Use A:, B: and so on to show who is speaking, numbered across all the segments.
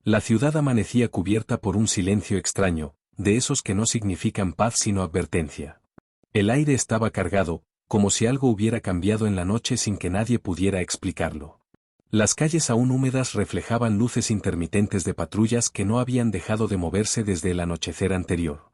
A: La ciudad amanecía cubierta por un silencio extraño, de esos que no significan paz sino advertencia. El aire estaba cargado, como si algo hubiera cambiado en la noche sin que nadie pudiera explicarlo. Las calles aún húmedas reflejaban luces intermitentes de patrullas que no habían dejado de moverse desde el anochecer anterior.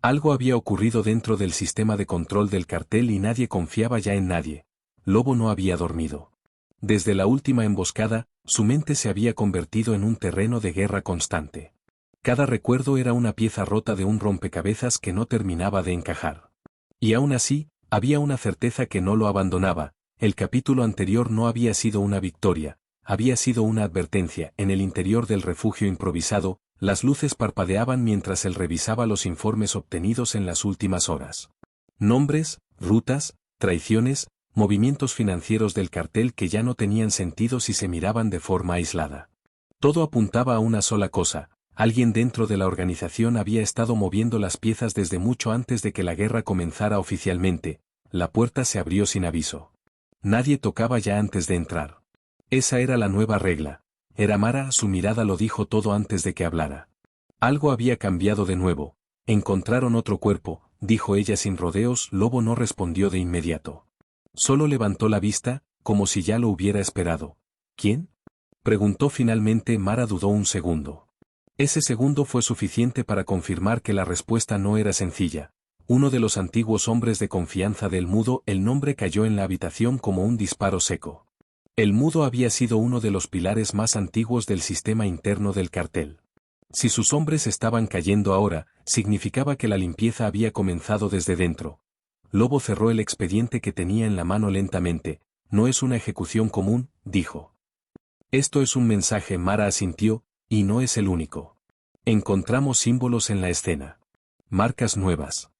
A: Algo había ocurrido dentro del sistema de control del cartel y nadie confiaba ya en nadie. Lobo no había dormido. Desde la última emboscada, su mente se había convertido en un terreno de guerra constante. Cada recuerdo era una pieza rota de un rompecabezas que no terminaba de encajar. Y aún así, había una certeza que no lo abandonaba: el capítulo anterior no había sido una victoria, había sido una advertencia. En el interior del refugio improvisado, las luces parpadeaban mientras él revisaba los informes obtenidos en las últimas horas. Nombres, rutas, traiciones, movimientos financieros del cartel que ya no tenían sentido si se miraban de forma aislada. Todo apuntaba a una sola cosa: alguien dentro de la organización había estado moviendo las piezas desde mucho antes de que la guerra comenzara oficialmente. La puerta se abrió sin aviso. Nadie tocaba ya antes de entrar. Esa era la nueva regla. Era Mara, su mirada lo dijo todo antes de que hablara. Algo había cambiado de nuevo. Encontraron otro cuerpo, dijo ella sin rodeos. Lobo no respondió de inmediato. Solo levantó la vista, como si ya lo hubiera esperado. ¿Quién?, preguntó finalmente. Mara dudó un segundo. Ese segundo fue suficiente para confirmar que la respuesta no era sencilla. Uno de los antiguos hombres de confianza del Mudo. El nombre cayó en la habitación como un disparo seco. El Mudo había sido uno de los pilares más antiguos del sistema interno del cartel. Si sus hombres estaban cayendo ahora, significaba que la limpieza había comenzado desde dentro. Lobo cerró el expediente que tenía en la mano lentamente. No es una ejecución común, dijo. Esto es un mensaje. Mara asintió, y no es el único. Encontramos símbolos en la escena. Marcas nuevas.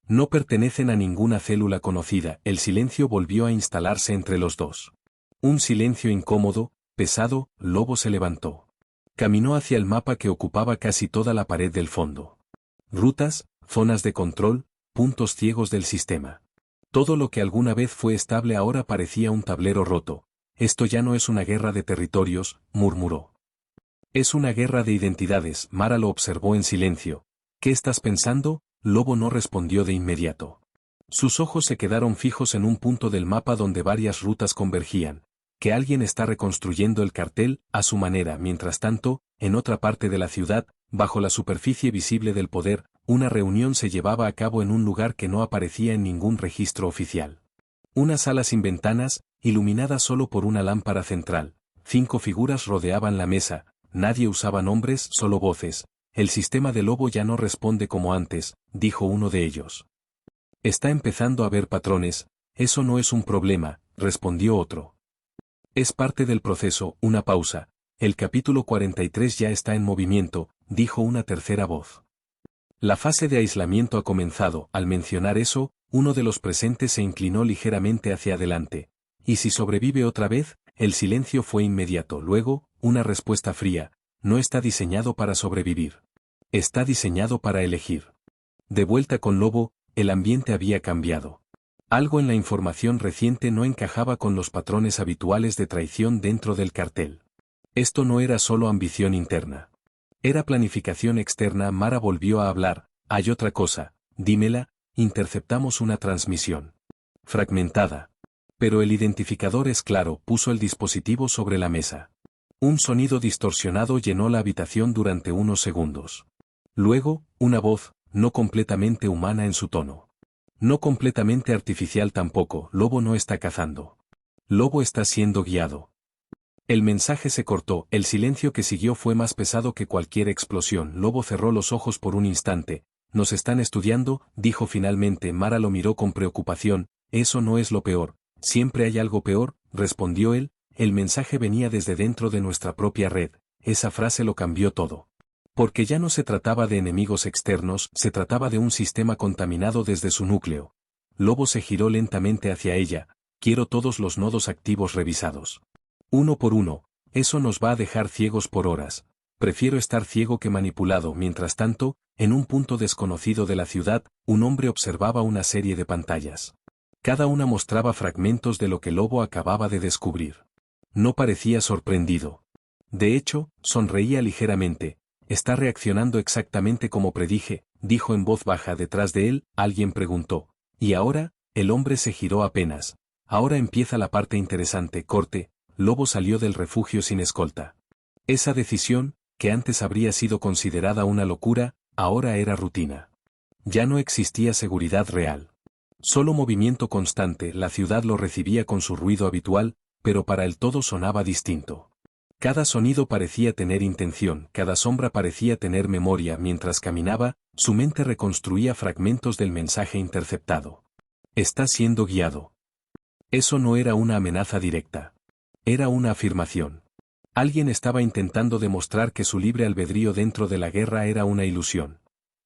A: No pertenecen a ninguna célula conocida. El silencio volvió a instalarse entre los dos. Un silencio incómodo, pesado. Lobo se levantó. Caminó hacia el mapa que ocupaba casi toda la pared del fondo. Rutas, zonas de control, puntos ciegos del sistema. Todo lo que alguna vez fue estable ahora parecía un tablero roto. Esto ya no es una guerra de territorios, murmuró. Es una guerra de identidades. Mara lo observó en silencio. ¿Qué estás pensando? Lobo no respondió de inmediato. Sus ojos se quedaron fijos en un punto del mapa donde varias rutas convergían. Que alguien está reconstruyendo el cartel, a su manera. Mientras tanto, en otra parte de la ciudad, bajo la superficie visible del poder, una reunión se llevaba a cabo en un lugar que no aparecía en ningún registro oficial. Una sala sin ventanas, iluminada solo por una lámpara central. 5 figuras rodeaban la mesa. Nadie usaba nombres, solo voces. El sistema de Lobo ya no responde como antes, dijo uno de ellos. Está empezando a ver patrones. Eso no es un problema, respondió otro. Es parte del proceso. Una pausa. El capítulo 43 ya está en movimiento, dijo una tercera voz. La fase de aislamiento ha comenzado. Al mencionar eso, uno de los presentes se inclinó ligeramente hacia adelante. ¿Y si sobrevive otra vez? El silencio fue inmediato. Luego, una respuesta fría. No está diseñado para sobrevivir. Está diseñado para elegir. De vuelta con Lobo, el ambiente había cambiado. Algo en la información reciente no encajaba con los patrones habituales de traición dentro del cartel. Esto no era solo ambición interna. Era planificación externa. Mara volvió a hablar. Hay otra cosa, dímela. Interceptamos una transmisión. Fragmentada. Pero el identificador es claro. Puso el dispositivo sobre la mesa. Un sonido distorsionado llenó la habitación durante unos segundos. Luego, una voz, no completamente humana en su tono. No completamente artificial tampoco. Lobo no está cazando. Lobo está siendo guiado. El mensaje se cortó. El silencio que siguió fue más pesado que cualquier explosión. Lobo cerró los ojos por un instante. Nos están estudiando, dijo finalmente. Mara lo miró con preocupación. Eso no es lo peor. Siempre hay algo peor, respondió él. El mensaje venía desde dentro de nuestra propia red. Esa frase lo cambió todo. Porque ya no se trataba de enemigos externos, se trataba de un sistema contaminado desde su núcleo. Lobo se giró lentamente hacia ella. Quiero todos los nodos activos revisados. Uno por uno. Eso nos va a dejar ciegos por horas. Prefiero estar ciego que manipulado. Mientras tanto, en un punto desconocido de la ciudad, un hombre observaba una serie de pantallas. Cada una mostraba fragmentos de lo que Lobo acababa de descubrir. No parecía sorprendido. De hecho, sonreía ligeramente. Está reaccionando exactamente como predije, dijo en voz baja detrás de él. Alguien preguntó. ¿Y ahora? El hombre se giró apenas. Ahora empieza la parte interesante. Corte. Lobo salió del refugio sin escolta. Esa decisión, que antes habría sido considerada una locura, ahora era rutina. Ya no existía seguridad real. Solo movimiento constante. La ciudad lo recibía con su ruido habitual, pero para él todo sonaba distinto. Cada sonido parecía tener intención, cada sombra parecía tener memoria. Mientras caminaba, su mente reconstruía fragmentos del mensaje interceptado. Está siendo guiado. Eso no era una amenaza directa. Era una afirmación. Alguien estaba intentando demostrar que su libre albedrío dentro de la guerra era una ilusión.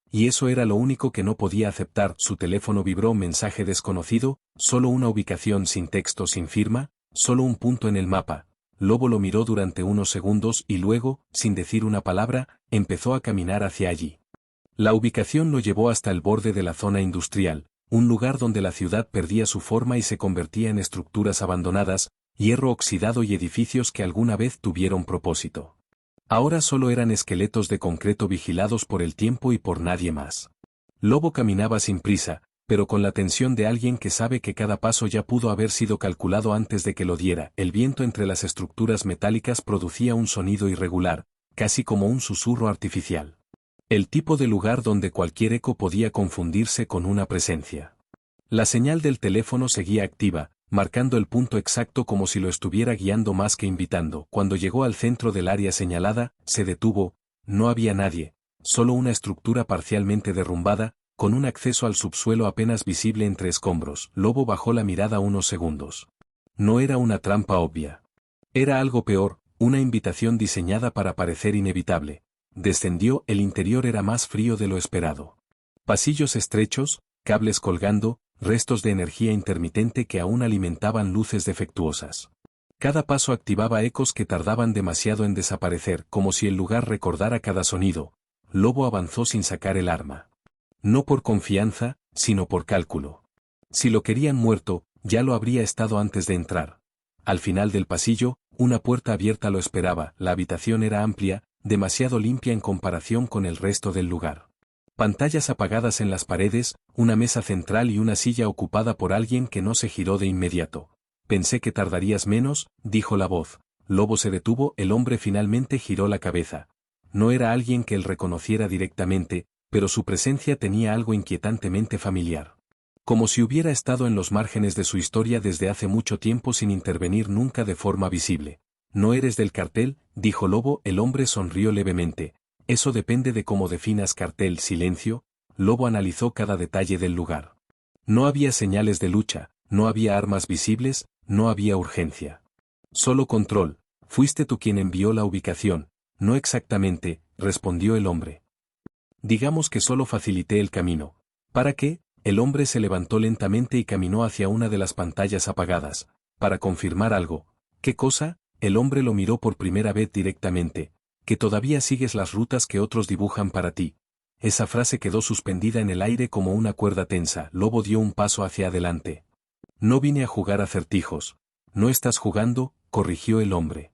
A: Y eso era lo único que no podía aceptar. Su teléfono vibró. Mensaje desconocido, solo una ubicación sin texto, sin firma, solo un punto en el mapa. Lobo lo miró durante unos segundos y luego, sin decir una palabra, empezó a caminar hacia allí. La ubicación lo llevó hasta el borde de la zona industrial, un lugar donde la ciudad perdía su forma y se convertía en estructuras abandonadas, hierro oxidado y edificios que alguna vez tuvieron propósito. Ahora solo eran esqueletos de concreto vigilados por el tiempo y por nadie más. Lobo caminaba sin prisa, pero con la tensión de alguien que sabe que cada paso ya pudo haber sido calculado antes de que lo diera. El viento entre las estructuras metálicas producía un sonido irregular, casi como un susurro artificial. El tipo de lugar donde cualquier eco podía confundirse con una presencia. La señal del teléfono seguía activa, marcando el punto exacto como si lo estuviera guiando más que invitando. Cuando llegó al centro del área señalada, se detuvo. No había nadie, solo una estructura parcialmente derrumbada, con un acceso al subsuelo apenas visible entre escombros. Lobo bajó la mirada unos segundos. No era una trampa obvia. Era algo peor, una invitación diseñada para parecer inevitable. Descendió. El interior era más frío de lo esperado. Pasillos estrechos, cables colgando, restos de energía intermitente que aún alimentaban luces defectuosas. Cada paso activaba ecos que tardaban demasiado en desaparecer, como si el lugar recordara cada sonido. Lobo avanzó sin sacar el arma. No por confianza, sino por cálculo. Si lo querían muerto, ya lo habría estado antes de entrar. Al final del pasillo, una puerta abierta lo esperaba. La habitación era amplia, demasiado limpia en comparación con el resto del lugar. Pantallas apagadas en las paredes, una mesa central y una silla ocupada por alguien que no se giró de inmediato. Pensé que tardarías menos, dijo la voz. Lobo se detuvo. El hombre finalmente giró la cabeza. No era alguien que él reconociera directamente, pero su presencia tenía algo inquietantemente familiar. Como si hubiera estado en los márgenes de su historia desde hace mucho tiempo sin intervenir nunca de forma visible. ¿No eres del cartel?, dijo Lobo. El hombre sonrió levemente. Eso depende de cómo definas cartel. Silencio. Lobo analizó cada detalle del lugar. No había señales de lucha, no había armas visibles, no había urgencia. Solo control. Fuiste tú quien envió la ubicación. No exactamente, respondió el hombre. Digamos que solo facilité el camino. ¿Para qué? El hombre se levantó lentamente y caminó hacia una de las pantallas apagadas. Para confirmar algo. ¿Qué cosa? El hombre lo miró por primera vez directamente. Que todavía sigues las rutas que otros dibujan para ti. Esa frase quedó suspendida en el aire como una cuerda tensa. Lobo dio un paso hacia adelante. No vine a jugar acertijos. No estás jugando, corrigió el hombre.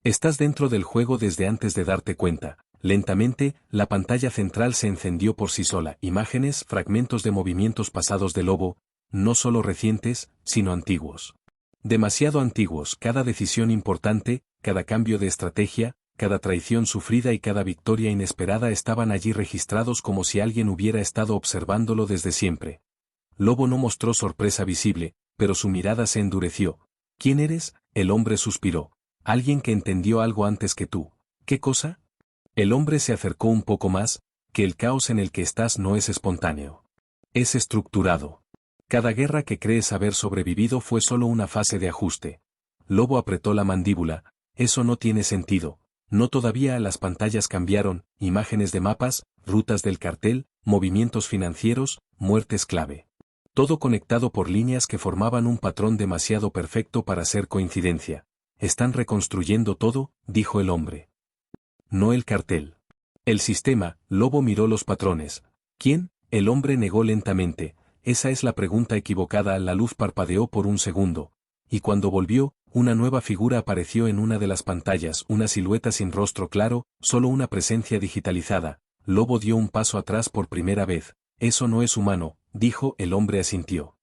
A: Estás dentro del juego desde antes de darte cuenta. Lentamente, la pantalla central se encendió por sí sola. Imágenes, fragmentos de movimientos pasados de Lobo, no solo recientes, sino antiguos. Demasiado antiguos. Cada decisión importante, cada cambio de estrategia, cada traición sufrida y cada victoria inesperada estaban allí registrados como si alguien hubiera estado observándolo desde siempre. Lobo no mostró sorpresa visible, pero su mirada se endureció. ¿Quién eres? El hombre suspiró. Alguien que entendió algo antes que tú. ¿Qué cosa? El hombre se acercó un poco más. Que el caos en el que estás no es espontáneo. Es estructurado. Cada guerra que crees haber sobrevivido fue solo una fase de ajuste. Lobo apretó la mandíbula. Eso no tiene sentido. No, todavía. Las pantallas cambiaron, imágenes de mapas, rutas del cartel, movimientos financieros, muertes clave. Todo conectado por líneas que formaban un patrón demasiado perfecto para ser coincidencia. Están reconstruyendo todo, dijo el hombre. No el cartel. El sistema. Lobo miró los patrones. ¿Quién? El hombre negó lentamente. Esa es la pregunta equivocada. La luz parpadeó por un segundo. Y cuando volvió, una nueva figura apareció en una de las pantallas, una silueta sin rostro claro, solo una presencia digitalizada. Lobo dio un paso atrás por primera vez. Eso no es humano, dijo. El hombre asintió.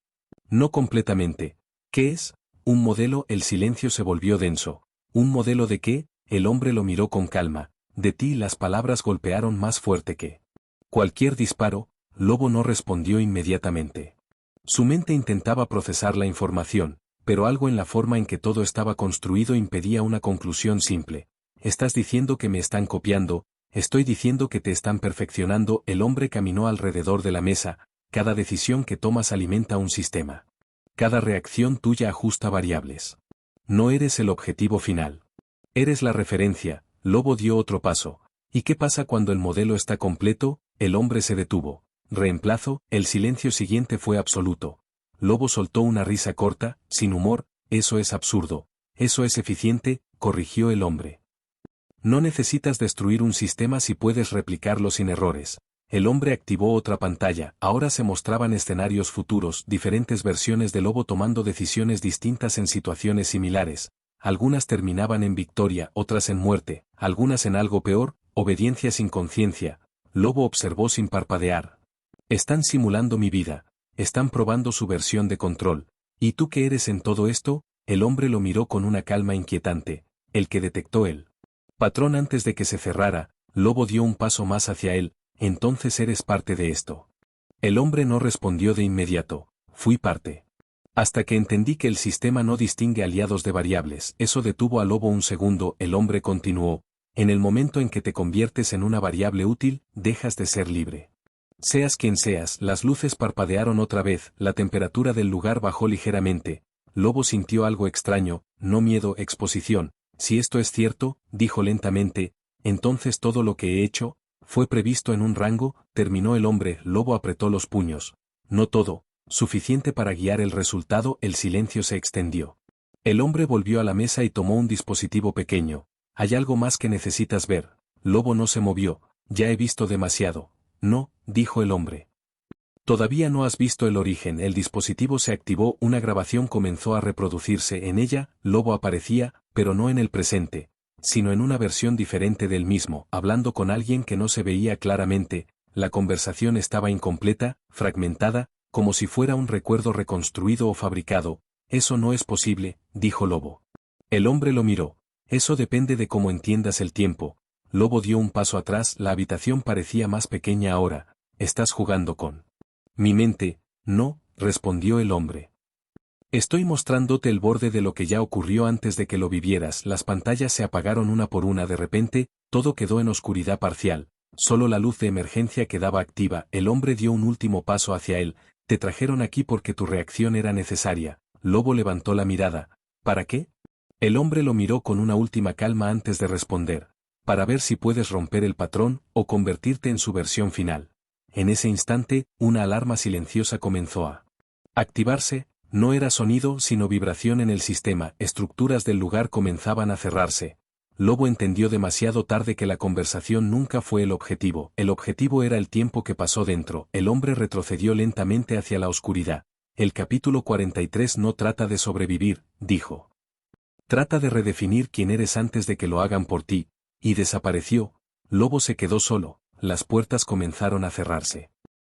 A: No completamente. ¿Qué es? Un modelo. El silencio se volvió denso. ¿Un modelo de qué? El hombre lo miró con calma. De ti. Las palabras golpearon más fuerte que cualquier disparo. Lobo no respondió inmediatamente. Su mente intentaba procesar la información, pero algo en la forma en que todo estaba construido impedía una conclusión simple. Estás diciendo que me están copiando, estoy diciendo que te están perfeccionando. El hombre caminó alrededor de la mesa. Cada decisión que tomas alimenta un sistema. Cada reacción tuya ajusta variables. No eres el objetivo final. Eres la referencia. Lobo dio otro paso. ¿Y qué pasa cuando el modelo está completo? El hombre se detuvo. Reemplazo. El silencio siguiente fue absoluto. Lobo soltó una risa corta, sin humor. Eso es absurdo. Eso es eficiente, corrigió el hombre. No necesitas destruir un sistema si puedes replicarlo sin errores. El hombre activó otra pantalla. Ahora se mostraban escenarios futuros, diferentes versiones de Lobo tomando decisiones distintas en situaciones similares. Algunas terminaban en victoria, otras en muerte, algunas en algo peor, obediencia sin conciencia. Lobo observó sin parpadear. Están simulando mi vida. Están probando su versión de control. ¿Y tú qué eres en todo esto? El hombre lo miró con una calma inquietante. El que detectó el patrón antes de que se cerrara. Lobo dio un paso más hacia él. Entonces eres parte de esto. El hombre no respondió de inmediato. Fui parte. Hasta que entendí que el sistema no distingue aliados de variables. Eso detuvo a Lobo un segundo. El hombre continuó. En el momento en que te conviertes en una variable útil, dejas de ser libre. Seas quien seas. Las luces parpadearon otra vez. La temperatura del lugar bajó ligeramente. Lobo sintió algo extraño, no miedo, exposición. Si esto es cierto, dijo lentamente, entonces todo lo que he hecho fue previsto en un rango. Terminó el hombre. Lobo apretó los puños. No todo, suficiente para guiar el resultado. El silencio se extendió. El hombre volvió a la mesa y tomó un dispositivo pequeño. Hay algo más que necesitas ver. Lobo no se movió. Ya he visto demasiado. No, dijo el hombre. Todavía no has visto el origen. El dispositivo se activó. Una grabación comenzó a reproducirse. En ella, Lobo aparecía, pero no en el presente, sino en una versión diferente del mismo, hablando con alguien que no se veía claramente. La conversación estaba incompleta, fragmentada, como si fuera un recuerdo reconstruido o fabricado. Eso no es posible, dijo Lobo. El hombre lo miró. Eso depende de cómo entiendas el tiempo. Lobo dio un paso atrás. La habitación parecía más pequeña ahora. Estás jugando con mi mente. No, respondió el hombre. Estoy mostrándote el borde de lo que ya ocurrió antes de que lo vivieras. Las pantallas se apagaron una por una. De repente, todo quedó en oscuridad parcial. Solo la luz de emergencia quedaba activa. El hombre dio un último paso hacia él. Te trajeron aquí porque tu reacción era necesaria. Lobo levantó la mirada. ¿Para qué? El hombre lo miró con una última calma antes de responder. Para ver si puedes romper el patrón, o convertirte en su versión final. En ese instante, una alarma silenciosa comenzó a activarse. No era sonido sino vibración en el sistema. Estructuras del lugar comenzaban a cerrarse. Lobo entendió demasiado tarde que la conversación nunca fue el objetivo. El objetivo era el tiempo que pasó dentro. El hombre retrocedió lentamente hacia la oscuridad. El capítulo 43 no trata de sobrevivir, dijo. Trata de redefinir quién eres antes de que lo hagan por ti. Y desapareció. Lobo se quedó solo. Las puertas comenzaron a cerrarse.